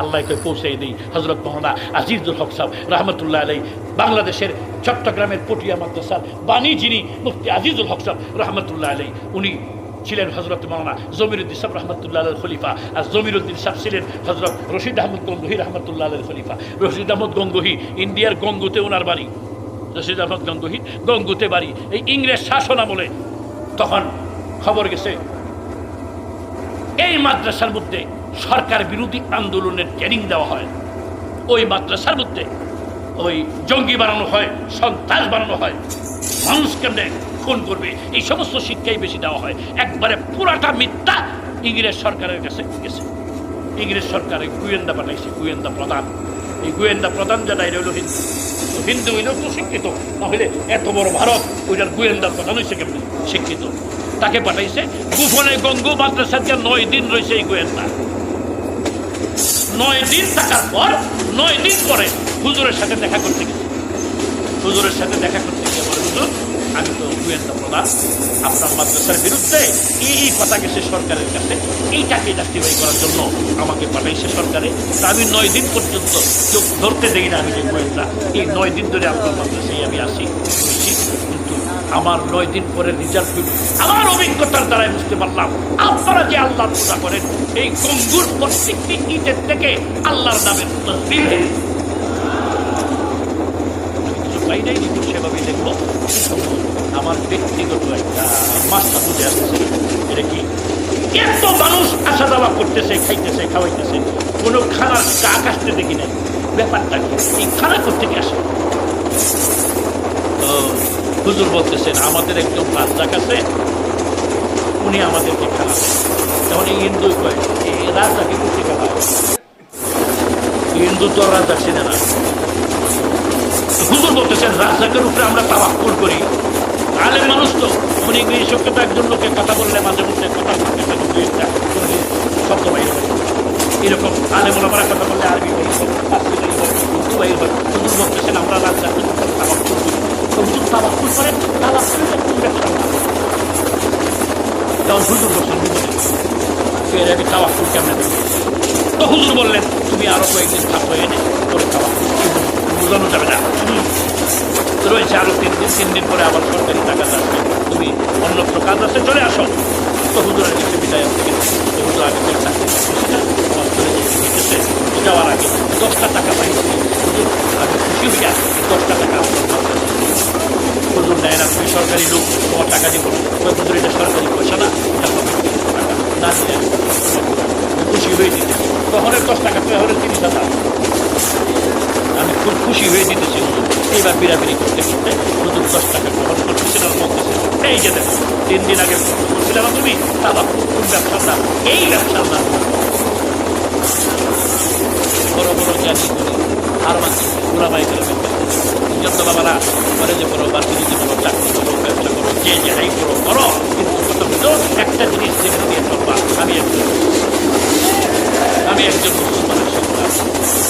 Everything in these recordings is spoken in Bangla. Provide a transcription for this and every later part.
আল্লাহকে পৌঁছে দিই। হযরত মাওলানা আজিজুল হক সাহেব রহমতুল্লাহ আলাইহি, বাংলাদেশের চট্টগ্রামের পটিয়া মাদ্রাসার বাণী যিনি মুফতি আজিজুল হক সাহেব রহমতুল্লাহ আলাইহি, উনি ছিলেন হযরত মাওলানা জমিরুদ্দিন সাহেব রহমতুল্লাহ আলাইহির খলিফা। আর জমিরুদ্দিন সাহেব ছিলেন হযরত রশিদ আহমদ গঙ্গোহী রহমতুল্লাহ আলাইহির খলিফা। রশিদ আহমদ গঙ্গোহী ইন্ডিয়ার গঙ্গুতে ওনার বাড়ি। রশিদ আহমদ গঙ্গোহী গঙ্গুতে বাড়ি। এই ইংরেজ শাসন আমলে তখন খবর গেছে এই মাদ্রাসার মধ্যে সরকার বিরোধী আন্দোলনের ট্রেনিং দেওয়া হয়, ওই মাদ্রাসার মধ্যে ওই জঙ্গি বানানো হয়, সন্ত্রাস বানানো হয়, মানুষ কেমনে খুন করবে, এই সমস্ত শিক্ষাই বেশি দেওয়া হয়। একবারে পুরাটা মিথ্যা ইংরেজ সরকারের কাছে গেছে। ইংরেজ সরকারের গোয়েন্দা পাঠাইছে, গোয়েন্দা প্রধান। এই গোয়েন্দা প্রধান যারা এটা হইল হিন্দু, হিন্দু হইলেও তো শিক্ষিত, নাহলে এত বড় ভারত ওইটার গোয়েন্দা প্রধান হয়েছে কেমনি শিক্ষিত। তাকে পাঠাইছে গোপনে গঙ্গু মাদ্রাসার 9 দিন রয়েছে এই গোয়েন্দা। 9 দিন থাকার পর 9 দিন পরে হুজুরের সাথে দেখা করতে গেছে। হুজুরের সাথে দেখা করতে গিয়ে বলে, হুজুর আমি তো গোয়েন্দা প্রধান, আপনার মাদ্রাসার বিরুদ্ধে এই কথা গেছে সরকারের কাছে, এইটাকে জাস্টিফাই করার জন্য আমাকে পাঠাইছে সরকারে। তা আমি 9 দিন পর্যন্ত চোখ ধরতে দেই না, আমি যে গোয়েন্দা। এই 9 দিন ধরে আপনার মাদ্রাসায় আমি আসি, কিন্তু আমার 9 দিন পরে রেজাল্ট হইল। আমার অভিজ্ঞতার দ্বারাই বুঝতে পারলাম আপনারা যে আল্লাহর পূজা করেন, এই গঙ্গুর প্রত্যেকটি ইটের থেকে আল্লাহর নামের তসবিহ। বাইরেই নিখুঁত সেভাবেই দেখবো, আমার ব্যক্তিগত একটা মাস্টার বুঝে আসতেছে এটা কি এত মানুষ আসা যাওয়া করতেছে, খাইতেছে, খাওয়াইতেছে, কোনো খানার কাক আসতে দেখি নাই। ব্যাপারটা কি, এই খানা করতে কি আসে? তো হুজুর বলতেছেন আমাদের একজন রাজ্জাক আছে, উনি আমাদেরকে খানা দেন। তখন এই হিন্দু কয় এই রাজ্জাকে করতে খাওয়া, হিন্দু তো রাজ্জাক চেনে না। হুজুর বলতেছেন রাজ্জাকের উপরে আমরা তাওয়াক্কুল করি। আলেম মানুষ তো, উনি এইসব কথা একজন লোকের কথা বললে মাঝে মধ্যে কথা বলতে শব্দ বাইর হয়, এরকম আলেম ওলামারা কথা বললে আরবি বাইর হয়, উর্দু বাইর হয়। হুজুর বলতেছেন আমরা রাজ্জাকের উপরে তাওয়াক্কুল করি। তো হুজুর তাওয়াক্কুল করেন, তাওয়াক্কুলটা কোন ব্যবসা না? তখন হুজুর বলছেন এর আগে তাওয়াক্কুল কেমন দেবে? তো হুজুর বললেন তুমি আরো কয়েকদিন থাকো, এনে করে তাওয়াক্কুল বোঝানো যাবে না, রয়েছে আরো 3 দিন, 3 দিন পরে আবার সরকারি টাকা আসবে, তুমি অন্য কাজ আছে চলে আসো। তো হুজুরের কাছে বিদায় আসতে গেছে। হুজুর আগে দিতেছে, যাওয়ার আগে 10টা টাকা পাই। হুজুর আমি খুশি হইয়া 10টা টাকা হুজুর নেয় না, তুমি সরকারি লোক, তোমার টাকা দিব। হুজুর এটা সরকারি পয়সা না, না দিলেন খুশি হয়ে দিতে। তখনের 10 টাকা, তখনের 30,000। আমি খুব খুশি হয়ে দিতেছি হুজুর। এইবার বিরাবিরি করতে করতে হুজুর 10 টাকা গ্রহণ করতেছেন আর বলতেছেন এই যে দেখো 3 দিন আগে বলছিলাম তুমি বাবা কোন ব্যবসার নাম, এই ব্যবসার নাম। বড় বড় জ্ঞানী আর মানছি পুরা বাই করে যত বাবারা করে যে করো, বাচ্চাদের করো, চাকরি করো, ব্যবসা করো, যে যাই করো করো, কিন্তু কত বুঝো একটা জিনিস যেখানে দিয়ে চলবা, আমি একজন মুসলমানের সন্তান,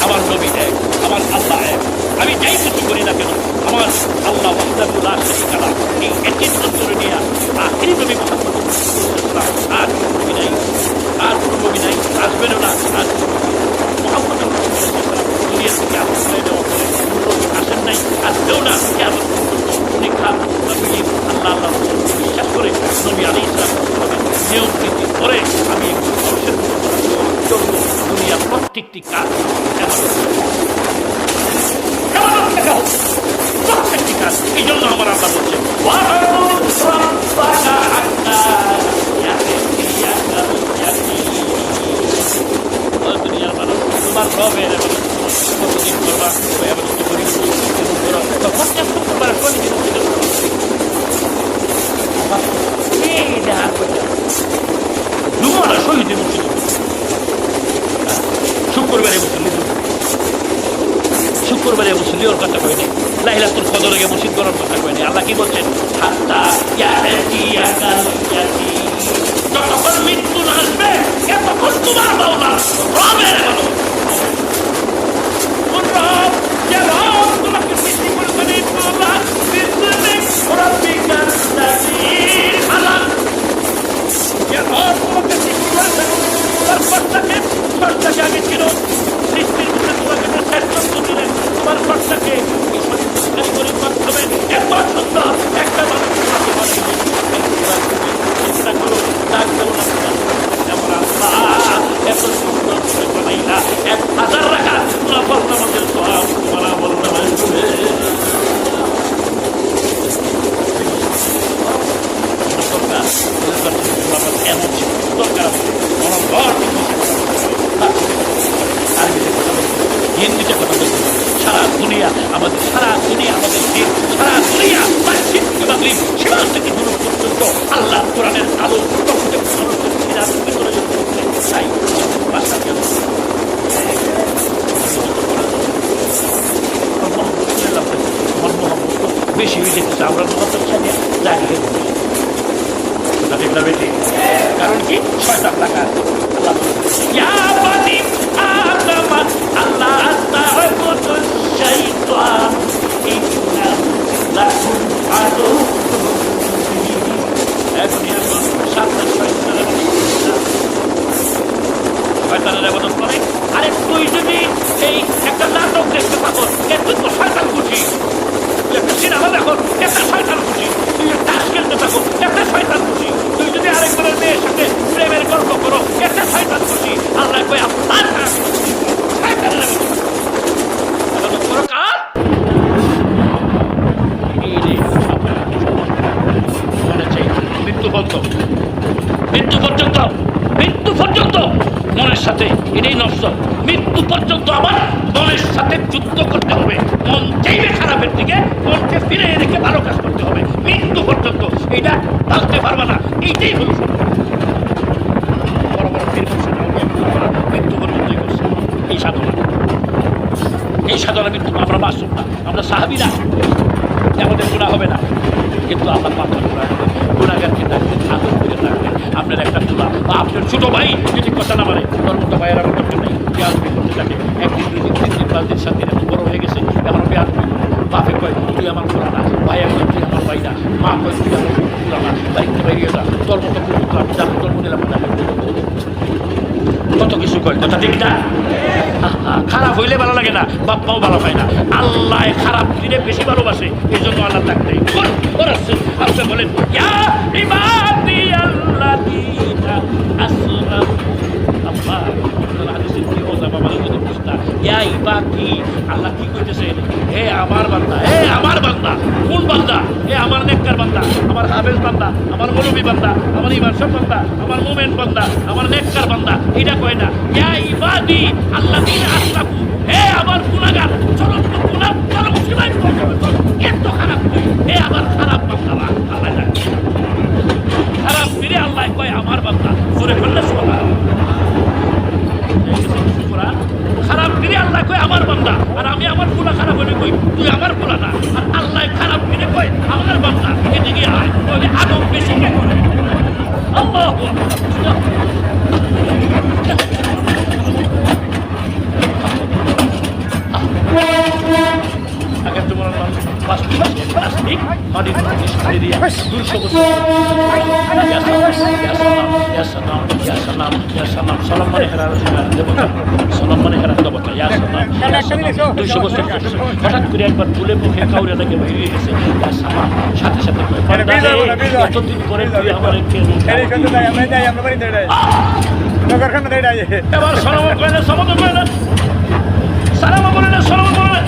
আমার নবী এক, আমার আল্লাহ এক। আমি যাই কিছু করি না কেন আমার আল্লাহ ওয়াহদাহু লা শারীকা লাহু এই একই সূত্র নিয়ে আখিরি নবী মুহাম্মদ আর নবী নাই, আর কোনো নবী নাই, আসবেনও না। আর মুহাম্মদ দুনিয়া থেকে আশ্রয় দেওয়া করে আসেন নাই, আসবেও না। উনি খান নবী আল্লাহ আল্লাহ বিশ্বাস করে নবী আলাইহিস সালাম নিয়ম নীতি করে আমি একটু মানুষের চলবো। দুনিয়ার প্রত্যেকটি কাজ প্রত্যেকটি কাজ এই জন্য আমার আল্লাহ বলছে দুনিয়ার মানুষ তোমার রবের কতদিন করবা শহীদ শুক্রবারে মুসল্লি, শুক্রবারে মুসল্লি ওর কথা কয়নি, লাইলাতুল কদরে গিয়ে মসজিদ করার কথা কয়নি। আল্লাহ কি বলছেন যতক্ষণ মৃত্যু না আসবে এতক্ষণ তোমার বাবা রবের রব যে রব তোমাকে সৃষ্টি করেছেন যে রব তোমাকে সৃষ্টি করেছেন তার সত্তাকে আমি দিল, সৃষ্টির মধ্যে তোমাকে যে শ্রেষ্ঠত্ব দিলেন, তোমার কর্তাকে এই কারিগরির মাধ্যমে এত সুন্দর একটা মানুষ তোমাকে বানিয়ে চিন্তা করো, ডাক দেবো না যেমন আল্লাহ এত সুন্দর করে বানাইলা 1000 টাকা নফল নামাজের সওয়াব তোমার আমল নামায় দিবে। এমন দরকার হিন্দিতে কথা বলতে সারা দুনিয়া আমাদের দেশ, সারা দুনিয়া সীমান্ত থেকে দূর পর্যন্ত আল্লাহ কোরআনের আলো প্রত্যেক মানুষের সিরাত ভিতরে চাই বেশি হয়ে যেতেছে, আমরা বেশি কারণ কি শয়তান লাগা শয়তানের আবাদত করে। আরে তুই যদি এই একটা নাটক দেখতে থাকো, তুই তো শয়তান খুশি, তুই একটা সিনেমা দেখো, একটা শয়তান খুশি, তুই তাস খেলতে থাকো, একটা শয়তান খুশি, তুই যদি আরেকজনের মেয়ের সাথে প্রেমের গল্প করো, একটা শয়তান খুশি। আল্লাহ কই আপনার শয়তানের আবাদত করো কার? মৃত্যু পর্যন্ত মনের সাথে, এটাই নফস, মৃত্যু পর্যন্ত আবার মনের সাথে যুদ্ধ করতে হবে। মন চাইবে খারাপের দিকে, মনকে ফিরে রেখে ভালো কাজ করতে হবে মৃত্যু পর্যন্ত। এইটা ভাবতে পারবে না, এইটাই হল বড় বড় মৃত্যু পর্যন্তই করছে এই সাধনা মৃত্যু আমরা মাসুম না, আমরা সাহাবীরা, আমাদের গুনাহ হবে না, কিন্তু আল্লাহ পাক গুনাহগারকে ডাকবেন, আদর করে ডাকবেন। আপনার একটা চুলা বা আপনার ছোট ভাই যদি কথা না মারে, তোর মতো ভাইয়ের আমার করতে নেই, বেয়াদবি করতে থাকে, 1 দিন 2 দিন 3 দিন 5 দিন 7 দিন এত বড় হয়ে গেছে, এখন বেয়াদবি। বাপে কয় তুই আমার খোলা না, ভাই কয় তুই আমার ভাই না, মা কয় তুই আমার খোলা না, বাড়িতে বাইরে যা, তোর মতো কুকুর আমি যাবো, তোর মনে লাগবে না, কত কিছু কয়, কথা ঠিক না? খারাপ হইলে ভালো লাগে না, বাপ মাও ভালো পায় না। আল্লাহ খারাপ দিলে বেশি ভালোবাসে, এই জন্য আল্লাহ ডাকতে আপনি বলেন আল্লাহ কি কইতেছে? হে আমার বান্দা, হে আমার বান্দা। কোন বান্দা? হে আমার নেককার বান্দা, আমার হাফেজ বান্দা, আমার মুরব্বী বান্দা, আমার ইমানসব বান্দা, আমার মুমিন বান্দা, আমার নেককার বান্দা। এটা কয় না ইয়া ইবাদি আল্লাযীনা আসরাকু, হে আমার গুনাহগার, চলো গুনাহ চলো সীমায় এত খারাপ তুই, হে আমার খারাপ বান্দারা। আল্লাহ খারাপ ফিরে আল্লাহ কয় আমার বান্দা, জোরে বললে খারাপ ফিরে আল্লাহ কয় আমার বান্দা, আর আমি আমার গুনাহ খারাপ হলে কই তুই আমার গুনাহ না, আর আল্লাহ খারাপ ফিরে কয় আমার বান্দা। এদিকে আয় বলে আদম বেশি কে করে আল্লাহু আকবার। আগের তো বললাম প্লাস্টিক মাটির খালি দিয়া 200 বছর সালাম মানে হেরার দেবতা, সালাম মানে হেরার দেবতা, ইয়া সালাম 200 বছর হঠাৎ করে একবার ফুলে মুখে কাউরে লাগে বেরিয়ে গেছে, ইয়া সালাম সাথে সাথে এতদিন পরে তুই আমার এবার সালাম কয় না, সালাম কয় না, সালাম বলে না, সালাম বলে না,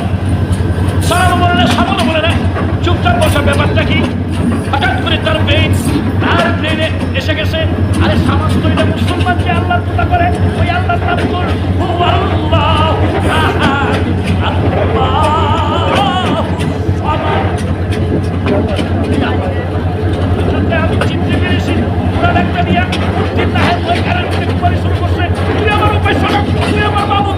সালাম বলে না, সালাম বলে না, চুপচাপ বসার ব্যাপারটা কি? হঠাৎ করে তার ব্রেনে এসে গেছে, আরে সমস্ত এটা মুসলমান যে আল্লাহ পূজা করে, ওই আল্লাহ নাম কর আমি চিনতে পেরেছি, পুরান একটা দিয়া মূর্তির নাহের ওই কারণ শুরু করছে, তুই আমার উপায় শোনো, তুই আমার বাবু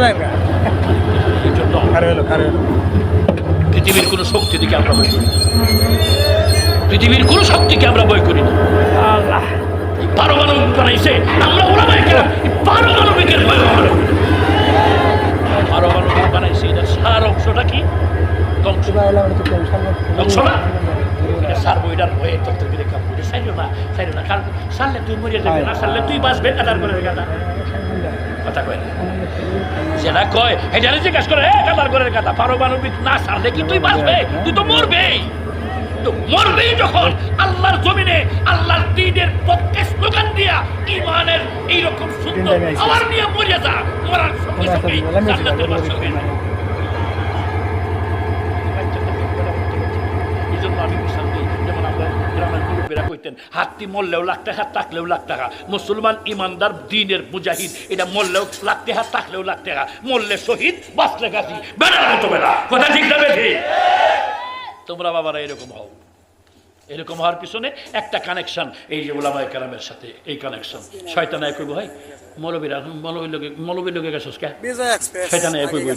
এই জন্য পৃথিবীর কোনো শক্তি থেকে আমরা ভয় করি না, পৃথিবীর কোনো শক্তিকে আমরা ভয় করি না। আল্লাহ পারমাণবিক বানাইছে, আমরা ওলামায়ে কেরাম পারমাণবিকের ভয় আমরা করি না। পারমাণবিক বানাইছে, এটার সার অংশটা কি? ধ্বংস না, এটা সারবো, এটার ভয়ে তত্ত্ব করে কাম করে সাইলো না, কারণ সারলে তুই মরে যাবে, না সারলে তুই বাঁচবে, কাদার করে গাদা কথা কয় না, যেটা কয় এটারে জিজ্ঞাসা করে কাদার করে গাদা, পারমাণবিক না সারলে কি তুই বাঁচবে? তুই তো মরবেই, মরবেই। যখন আল্লাহর জমিনে আল্লাহর দ্বীনের পক্ষে স্লোগান দিয়া ঈমানের এইরকম সুন্দর আওয়াজ নিয়ে মরে যা, মরার সঙ্গে সঙ্গে জান্নাতের বাসা হয়ে যায়। এই জন্য আমি বিশ্বাস করি, যেমন আমরা গ্রামের মুরব্বীরা কইতেন, হাতি মরলেও লাখ টাকা, থাকলেও লাখ টাকা। মুসলমান ইমানদার দ্বীনের মুজাহিদ, এটা মরলেও লাখ টাকা, থাকলেও লাখ টাকা। মরলে শহীদ, বাঁচলে গাজী, বেড়ার মতো বেড়া। কথা ঠিক না বেঠি? তোমরা বাবারা এরকম হও। এরকম হওয়ার পিছনে একটা কানেকশন, এই যে ওলামায়ে কেরামের সাথে এই কানেকশন। শয়তান এক হইব, হয় মৌলবীর লোকে গেছস কে? শয়তান এক হইব,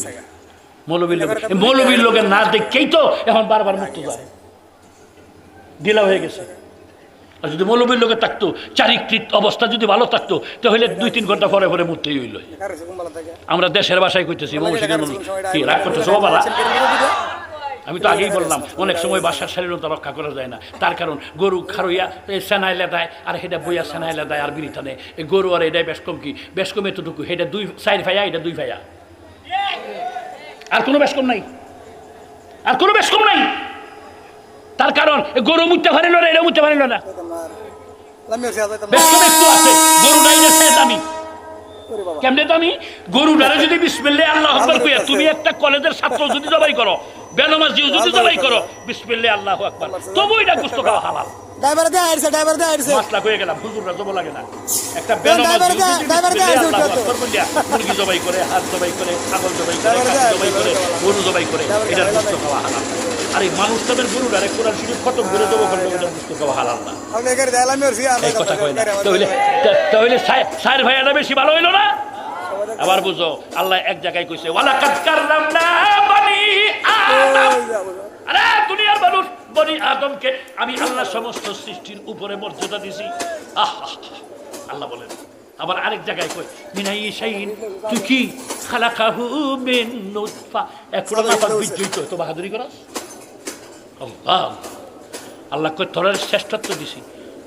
মৌলবীর লোকে না দেখেই তো এখন বারবার মুক্ত যায়, ঢিলা হয়ে গেছে। আর যদি মৌলবীর লোকে থাকতো, চারিত্রিক অবস্থা যদি ভালো থাকতো, তাহলে 2-3 ঘন্টা পরে পরে মুক্তই হইল। আমরা দেশের ভাষায় কইতেছি, কি রাগ করতেছ বাবা? আমি তো আগেই বললাম, অনেক সময় বাসার স্বাধীনতা রক্ষা করা যায় না, তার কারণ গরু খারইয়া সেনাইলে দেয়, আর সেটা বইয়া সেনাইলে দেয়, আর বিড়ি টানে গরু, আর এটাই বেশকম কি? বেশকম এতটুকু, সেটা 4 ভাইয়া, এটা 2 ভাইয়া, আর কোনো বেশকম নাই, আর কোনো বেশকম নাই। তার কারণ গরু মুততে পারিল না, এটা মুততে পারিল না, বেশকম একটু আছে, গরু নাই না, সে দামি। কেমনে দামি? গরু ডারে যদি বিসমিল্লাহ আল্লাহু আকবার কইয়া তুমি একটা কলেজের ছাত্র যদি জবাই করো, বেনামাজিও যদি জবাই করো, বিসমিল্লাহ আল্লাহু আকবার, তবু এটা গোশত খাওয়া হালাল। ড্রাইভার দে আইছে মাসলা কইয়া গেলাম, হুজুররা জব লাগে না। একটা বেনামাজি যদি আল্লাহু আকবার বলিয়া মুরগি জবাই করে, হাত জবাই করে, ছাগল জবাই করে, কাঠি জবাই করে, গরু জবাই করে, এটার গোশত খাওয়া হালাল। আর এই মানুষ তাদের গরু ডারে কোরআন শরীফ খতম করে জবাই করলে এটা গোশত খাওয়া হালাল না। এই কথা কয় না। তাহলে সাইর ভাইয়াটা বেশি ভালো হইল না? আবার বুঝো, আল্লাহ এক জায়গায় কইছে, ওয়ালাকাদ কাররামনা বনি আদম। আরে দুনিয়ার মানুষ বনি আদমকে আমি আল্লাহ সমস্ত সৃষ্টির উপরে মর্যাদা দিছি। আল্লাহ বলেন। আবার আরেক জায়গায় কই, মিনাই শাইইন তুই কি খালাকাহু মিন নুতফা, একটু নাফাক বিজয়ী তো বাহাদুরি করস। আল্লাহ আল্লাহ কই তোর শ্রেষ্ঠত্ব দিছি,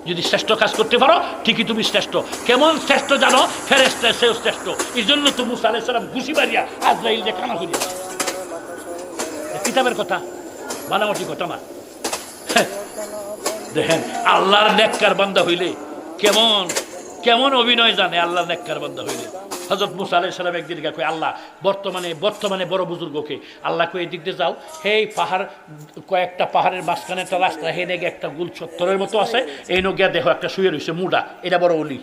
যদি শ্রেষ্ঠ কাজ করতে পারো ঠিকই তুমি শ্রেষ্ঠ। কেমন শ্রেষ্ঠ জানো? ফেরেশতা সেও শ্রেষ্ঠ। এই জন্য তো মুসা আলাইহিস সালাম ঘুষি মারিয়া আজরাইল যে কানা করিয়া, কিতাবের কথা, বানামটি কথা না। দেখেন আল্লাহর নেককার বান্দা হইলে কেমন কেমন অভিনয় জানে। আল্লাহর নেককার বান্দা হইলে হযরত মুসা আলাইহিস সালাম একদিন কই, আল্লাহ বর্তমানে বড় বুজুর্গকে আল্লাহ কই এদিক দিয়ে যাও, হেই পাহাড়, কয়েকটা পাহাড়ের মাঝখানে একটা রাস্তা, হে নেগে একটা গুল চত্বরের মতো আছে, এই নগিয়া দেখো একটা শুয়ে রয়েছে মুডা, এটা বড় অলি।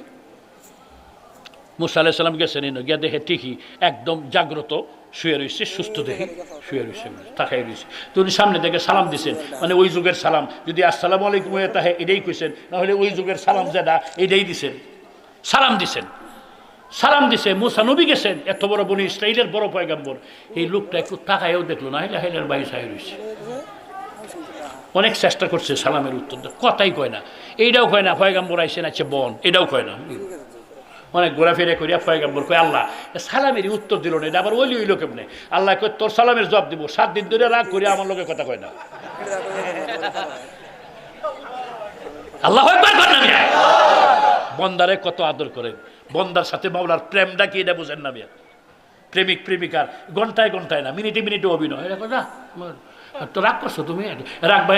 মুসা আলাইহিস সালাম গেছেন, এই নগিয়া দেখে ঠিকই একদম জাগ্রত শুয়ে রয়েছে, সুস্থ দেখে শুয়ে রয়েছে, তাকাই রয়েছে। তো উনি সামনে থেকে সালাম দিচ্ছেন, মানে ওই যুগের সালাম, যদি আসসালামু আলাইকুম হয়ে তাহে এটাই কইছেন, নাহলে ওই যুগের সালাম যেটা এটাই দিছেন, সালাম দিছে। মুসা নবী গেছেন, এত বড় বনি ইসরাইলের বড় পয়গাম্বর, এই লোকটা একটু তাকায়ও দেখলো না, হেলের বাইরে চাই রয়েছে। অনেক চেষ্টা করছে সালামের উত্তর, কথাই কয় না, এইটাও কয় না পয়গাম্বর আইসেন আছে বন, এটাও কয় না। অনেক ঘোরাফেরা করিয়া পয়গাম্বর কয়, আল্লাহ সালামেরই উত্তর দিল না, এটা আবার ওলি হইল কেমনে? আল্লাহ কয় তোর সালামের জবাব দিব, 7 দিন ধরে রাগ করিয়া আমার লোকের কথা কয় না। আল্লাহ একবার কর না, বন্দারে কত আদর করেন, বন্দার সাথে মাওলার প্রেমটা কি এটা বুঝেন না? প্রেমিক প্রেমিকার ঘন্টায় ঘন্টায় না, মিনিটে মিনিটে অভিনয়। তো রাগ করছো তুমি, রাগ ভাই